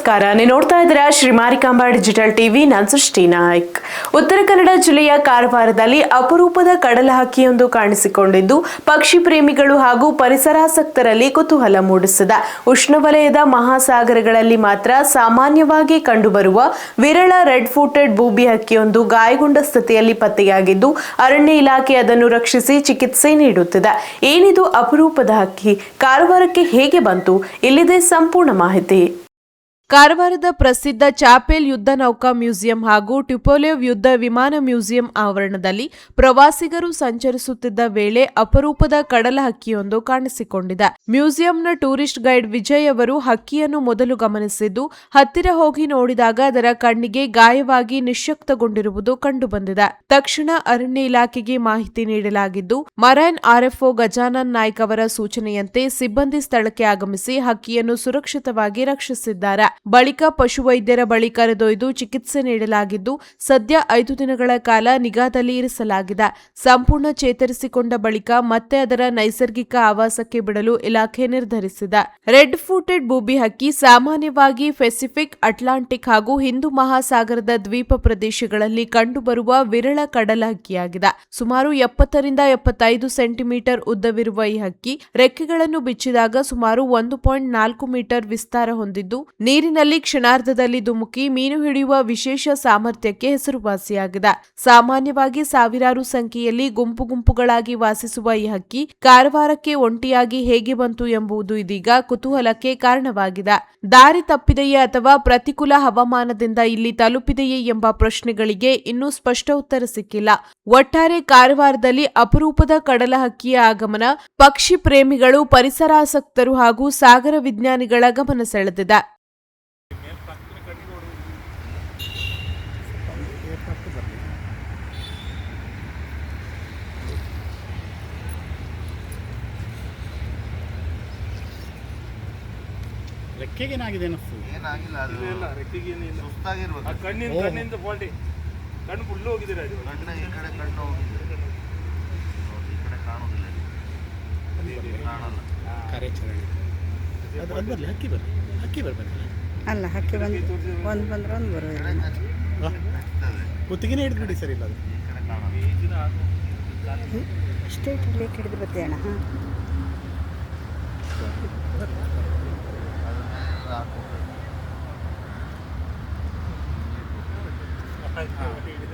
ನಮಸ್ಕಾರ, ನೀವು ನೋಡ್ತಾ ಇದ್ದೀರಾ ಶ್ರೀ ಮಾರಿಕಾಂಬಾ ಡಿಜಿಟಲ್ ಟಿವಿ. ನಾನು ಸೃಷ್ಟಿ ನಾಯ್ಕ್. ಉತ್ತರ ಕನ್ನಡ ಜಿಲ್ಲೆಯ ಕಾರವಾರದಲ್ಲಿ ಅಪರೂಪದ ಕಡಲ ಹಕ್ಕಿಯೊಂದು ಕಾಣಿಸಿಕೊಂಡಿದ್ದು ಪಕ್ಷಿ ಪ್ರೇಮಿಗಳು ಹಾಗೂ ಪರಿಸರಾಸಕ್ತರಲ್ಲಿ ಕುತೂಹಲ ಮೂಡಿಸಿದೆ. ಉಷ್ಣವಲಯದ ಮಹಾಸಾಗರಗಳಲ್ಲಿ ಮಾತ್ರ ಸಾಮಾನ್ಯವಾಗಿ ಕಂಡುಬರುವ ವಿರಳ ರೆಡ್ ಫೂಟೆಡ್ ಬೂಬಿ ಹಕ್ಕಿಯೊಂದು ಗಾಯಗೊಂಡ ಸ್ಥಿತಿಯಲ್ಲಿ ಪತ್ತೆಯಾಗಿದ್ದು ಅರಣ್ಯ ಇಲಾಖೆ ಅದನ್ನು ರಕ್ಷಿಸಿ ಚಿಕಿತ್ಸೆ ನೀಡುತ್ತಿದೆ. ಏನಿದು ಅಪರೂಪದ ಹಕ್ಕಿ? ಕಾರವಾರಕ್ಕೆ ಹೇಗೆ ಬಂತು? ಇಲ್ಲಿದೆ ಸಂಪೂರ್ಣ ಮಾಹಿತಿ. ಕಾರವಾರದ ಪ್ರಸಿದ್ಧ ಚಾಪೆಲ್ ಯುದ್ಧ ನೌಕಾ ಮ್ಯೂಸಿಯಂ ಹಾಗೂ ಟ್ಯುಪೋಲೇವ್ ಯುದ್ಧ ವಿಮಾನ ಮ್ಯೂಸಿಯಂ ಆವರಣದಲ್ಲಿ ಪ್ರವಾಸಿಗರು ಸಂಚರಿಸುತ್ತಿದ್ದ ವೇಳೆ ಅಪರೂಪದ ಕಡಲ ಹಕ್ಕಿಯೊಂದು ಕಾಣಿಸಿಕೊಂಡಿದೆ. ಮ್ಯೂಸಿಯಂನ ಟೂರಿಸ್ಟ್ ಗೈಡ್ ವಿಜಯ್ ಅವರು ಹಕ್ಕಿಯನ್ನು ಮೊದಲು ಗಮನಿಸಿದ್ದು, ಹತ್ತಿರ ಹೋಗಿ ನೋಡಿದಾಗ ಅದರ ಕಣ್ಣಿಗೆ ಗಾಯವಾಗಿ ನಿಶ್ಶಕ್ತಗೊಂಡಿರುವುದು ಕಂಡುಬಂದಿದೆ. ತಕ್ಷಣ ಅರಣ್ಯ ಇಲಾಖೆಗೆ ಮಾಹಿತಿ ನೀಡಲಾಗಿದ್ದು, ಮರೈನ್ ಆರ್ಎಫ್ಒ ಗಜಾನನ್ ನಾಯ್ಕ್ ಅವರ ಸೂಚನೆಯಂತೆ ಸಿಬ್ಬಂದಿ ಸ್ಥಳಕ್ಕೆ ಆಗಮಿಸಿ ಹಕ್ಕಿಯನ್ನು ಸುರಕ್ಷಿತವಾಗಿ ರಕ್ಷಿಸಿದ್ದಾರೆ. ಬಳಿಕ ಪಶುವೈದ್ಯರ ಬಳಿ ಕರೆದೊಯ್ದು ಚಿಕಿತ್ಸೆ ನೀಡಲಾಗಿದ್ದು, ಸದ್ಯ 5 ದಿನಗಳ ಕಾಲ ನಿಗಾದಲ್ಲಿ ಇರಿಸಲಾಗಿದೆ. ಸಂಪೂರ್ಣ ಚೇತರಿಸಿಕೊಂಡ ಬಳಿಕ ಮತ್ತೆ ಅದರ ನೈಸರ್ಗಿಕ ಆವಾಸಕ್ಕೆ ಬಿಡಲು ಇಲಾಖೆ ನಿರ್ಧರಿಸಿದೆ. ರೆಡ್ ಫೂಟೆಡ್ ಬೂಬಿ ಹಕ್ಕಿ ಸಾಮಾನ್ಯವಾಗಿ ಪೆಸಿಫಿಕ್, ಅಟ್ಲಾಂಟಿಕ್ ಹಾಗೂ ಹಿಂದೂ ಮಹಾಸಾಗರದ ದ್ವೀಪ ಪ್ರದೇಶಗಳಲ್ಲಿ ಕಂಡುಬರುವ ವಿರಳ ಕಡಲ ಹಕ್ಕಿಯಾಗಿದೆ. ಸುಮಾರು 70ರಿಂದ 75 ಸೆಂಟಿಮೀಟರ್ ಉದ್ದವಿರುವ ಈ ಹಕ್ಕಿ ರೆಕ್ಕೆಗಳನ್ನು ಬಿಚ್ಚಿದಾಗ ಸುಮಾರು 1.4 ಮೀಟರ್ ವಿಸ್ತಾರ ಹೊಂದಿದ್ದು, ನೀರಿನಲ್ಲಿ ಕ್ಷಣಾರ್ಧದಲ್ಲಿ ಧುಮುಕಿ ಮೀನು ಹಿಡಿಯುವ ವಿಶೇಷ ಸಾಮರ್ಥ್ಯಕ್ಕೆ ಹೆಸರುವಾಸಿಯಾಗಿದೆ. ಸಾಮಾನ್ಯವಾಗಿ ಸಾವಿರಾರು ಸಂಖ್ಯೆಯಲ್ಲಿ ಗುಂಪು ಗುಂಪುಗಳಾಗಿ ವಾಸಿಸುವ ಈ ಹಕ್ಕಿ ಕಾರವಾರಕ್ಕೆ ಒಂಟಿಯಾಗಿ ಹೇಗೆ ಬಂತು ಎಂಬುದು ಇದೀಗ ಕುತೂಹಲಕ್ಕೆ ಕಾರಣವಾಗಿದೆ. ದಾರಿ ತಪ್ಪಿದೆಯೇ ಅಥವಾ ಪ್ರತಿಕೂಲ ಹವಾಮಾನದಿಂದ ಇಲ್ಲಿ ತಲುಪಿದೆಯೇ ಎಂಬ ಪ್ರಶ್ನೆಗಳಿಗೆ ಇನ್ನೂ ಸ್ಪಷ್ಟ ಉತ್ತರ ಸಿಕ್ಕಿಲ್ಲ. ಒಟ್ಟಾರೆ ಕಾರವಾರದಲ್ಲಿ ಅಪರೂಪದ ಕಡಲ ಹಕ್ಕಿಯ ಆಗಮನ ಪಕ್ಷಿ ಪ್ರೇಮಿಗಳು, ಪರಿಸರಾಸಕ್ತರು ಹಾಗೂ ಸಾಗರ ವಿಜ್ಞಾನಿಗಳ ಗಮನ ಸೆಳೆದಿದೆ. ರೆಕ್ಕೆಗೇನಾಗಿದೆ ಅನ್ನಿಸ್ತದೆ? ಏನಾಗಿಲ್ಲ, ಅದು ರೆಕ್ಕೆಗೇನಿಲ್ಲ, ಸುಸ್ತಾಗಿರ್ಬೇಕು. ಕಣ್ಣಿಂದ ಫಾಲ್ಟಿ, ಕಣ್ಣು ಫುಲ್ಲು ಹೋಗಿದ್ದೀರಾ? ಕಣ್ಣು ಈ ಕಡೆ ಕಣ್ಣು ಹೋಗಿದೆ, ಈ ಕಡೆ ಕಾಣೋದಿಲ್ಲ, ಕಾಣಲ್ಲ. ಕಾರ್ಯಾಚರಣೆ ಅದು ಬರಲಿ, ಹಕ್ಕಿ ಬರಬೇಕಲ್ಲ. ಅಲ್ಲ, ಹಕ್ಕಿ ಒಂದು ಬಂದ್ರೆ ಒಂದು ಬರೋದಿಲ್ಲ. ಕುತ್ತಿಗೆನೇ ಹಿಡಿದು ಬಿಡಿ ಸರ್. ಇಲ್ಲ ಅದು ಈ ಕಡೆ ಕಾಣಲ್ಲ. ಅಷ್ಟೇ ಇರಲಿ, ಹಿಡಿದು ಬರ್ತೇವೆ ಅಣ್ಣ.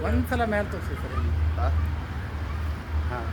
ಒಂದ್ಸಲ ಮೇಲೆ ತೋರಿಸಿ ಸರ್. ಹಾಂ